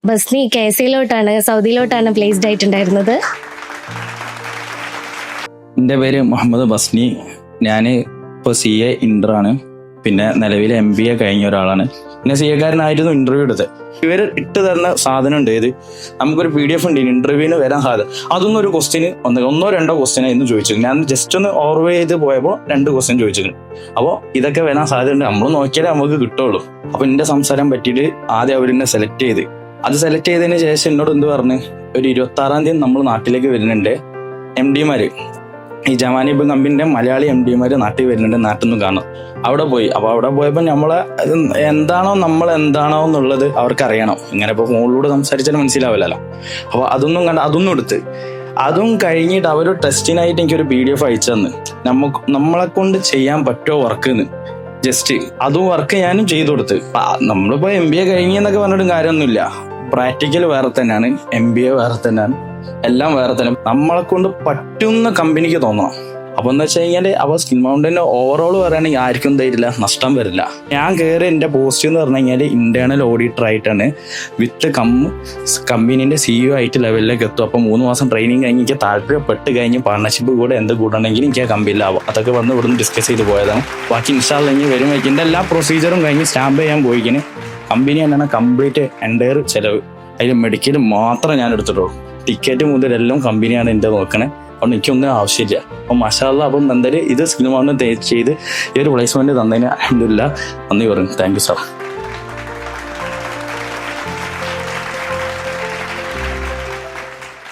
ബസ്നി KSAയിലോട്ടാണ്, സൗദിയിലോട്ടാണ് placed ആയിട്ടുണ്ടായിരുന്നത്. എൻ്റെ പേര് മുഹമ്മദ് ബസ്നി. ഞാൻ ഇപ്പോൾ CA ഇന്ററാണ്. പിന്നെ നിലവിൽ MBA കഴിഞ്ഞ ഒരാളാണ്. പിന്നെ CA-കാരനായിരുന്നു ഇന്റർവ്യൂ എടുത്തത്. ഇവർ ഇട്ട് തരുന്ന സാധനം ഉണ്ട്, ഏത് നമുക്കൊരു PDF ഉണ്ട് ഇന്റർവ്യൂവിന് വരാൻ സാധ്യത. അതൊന്നും ഒരു ക്വസ്റ്റ്യന് ഒന്നോ രണ്ടോ ക്വസ്റ്റ്യൻ എന്ന് ചോദിച്ചിരുന്നു. ഞാൻ ജസ്റ്റ് ഒന്ന് ഓർവ് ചെയ്ത് പോയപ്പോൾ 2 ക്വസ്റ്റ്യൻ ചോദിച്ചിരുന്നു. അപ്പോൾ ഇതൊക്കെ വരാൻ സാധ്യത ഉണ്ട്, നമ്മൾ നോക്കിയാലേ നമുക്ക് കിട്ടുള്ളൂ. അപ്പോൾ എൻ്റെ സംസാരം പറ്റിയിട്ട് ആദ്യം അവരെന്നെ സെലക്ട് ചെയ്ത്, അത് സെലക്ട് ചെയ്തതിന് ശേഷം എന്നോട് എന്ത് പറഞ്ഞ്, ഒരു 26-ാം തീയതി നമ്മൾ നാട്ടിലേക്ക് വരുന്നുണ്ട്. MD-മാര്, ഈ ജമാനിബ് കമ്പനിന്റെ മലയാളി MD-മാര് നാട്ടിൽ വരുന്നുണ്ട്, നാട്ടിൽ നിന്ന് കാണും. അവിടെ പോയി. അപ്പോൾ അവിടെ പോയപ്പോൾ നമ്മൾ എന്താണോ എന്നുള്ളത് അവർക്ക് അറിയണം. ഇങ്ങനെ ഇപ്പോൾ ഫോണിലൂടെ സംസാരിച്ചാൽ മനസ്സിലാവില്ലല്ലോ. അപ്പോൾ അതൊന്നും എടുത്ത്, അതും കഴിഞ്ഞിട്ട് അവർ ടെസ്റ്റിനായിട്ട് എനിക്കൊരു PDF അയച്ചു തന്ന്, നമ്മളെ കൊണ്ട് ചെയ്യാൻ പറ്റുമോ വർക്ക് എന്ന്. ജസ്റ്റ് അതും വർക്ക് ഞാനും ചെയ്തു കൊടുത്ത്. നമ്മളിപ്പോൾ MBA കഴിഞ്ഞെന്നൊക്കെ പറഞ്ഞിട്ടും കാര്യമൊന്നുമില്ല. പ്രാക്ടിക്കൽ വേറെ തന്നെയാണ്, MBA വേറെ തന്നെയാണ്, എല്ലാം വേറെ തന്നെ. നമ്മളെ കൊണ്ട് പറ്റുന്ന കമ്പനിക്ക് തോന്നണം. അപ്പൊ എന്താ വെച്ച് കഴിഞ്ഞാല് അപ്പോൾ സ്കിൽ മൗണ്ടന്റെ ഓവറോൾ പറയുകയാണെങ്കിൽ ആർക്കും തരില്ല, നഷ്ടം വരില്ല. ഞാൻ കയറി എൻ്റെ പോസ്റ്റ് എന്ന് പറഞ്ഞു കഴിഞ്ഞാൽ ഇന്റേണൽ ഓഡിറ്റർ ആയിട്ടാണ്, വിത്ത് കമ്പനീന്റെ CEO ആയിട്ട് ലെവലിലേക്ക് എത്തും. അപ്പോൾ 3 മാസം ട്രെയിനിങ് കഴിഞ്ഞ് എനിക്ക് താല്പര്യപ്പെട്ട് കഴിഞ്ഞ് പാർട്ണർഷിപ്പ് കൂടെ എന്ത് കൂടണമെങ്കിൽ എനിക്ക് ആ കമ്പനിയിലാവും. അതൊക്കെ വന്ന് ഇവിടുന്ന് ഡിസ്കസ് ചെയ്ത് പോയതാണ്. ബാക്കി ഇൻസ്റ്റാൾ കഴിഞ്ഞ് വരും വയ്ക്കുന്ന എല്ലാ പ്രൊസീജിയറും കഴിഞ്ഞ് സ്റ്റാമ്പ് ചെയ്യാൻ പോയിക്കിന് കമ്പനി തന്നെയാണ് കംപ്ലീറ്റ് എൻ്റയർ ചെലവ്. അതിൽ മെഡിക്കൽ മാത്രം ഞാൻ എടുത്തിട്ടുള്ളൂ. ടിക്കറ്റ് മുതൽ എല്ലാം കമ്പനിയാണ് എൻ്റെ നോക്കണേ. അതുകൊണ്ട് എനിക്കൊന്നും ആവശ്യമില്ല. അപ്പം മാഷാ അല്ലാഹ്, അപ്പം എന്തായാലും ഇത് സ്കിൽ മൗണ്ടൻ ചെയ്ത് ഈ ഒരു പ്ലേസ്മെന്റ് തന്നതിന് അൽഹംദുലില്ലാഹ് നന്ദി പറയും. Thank you sir.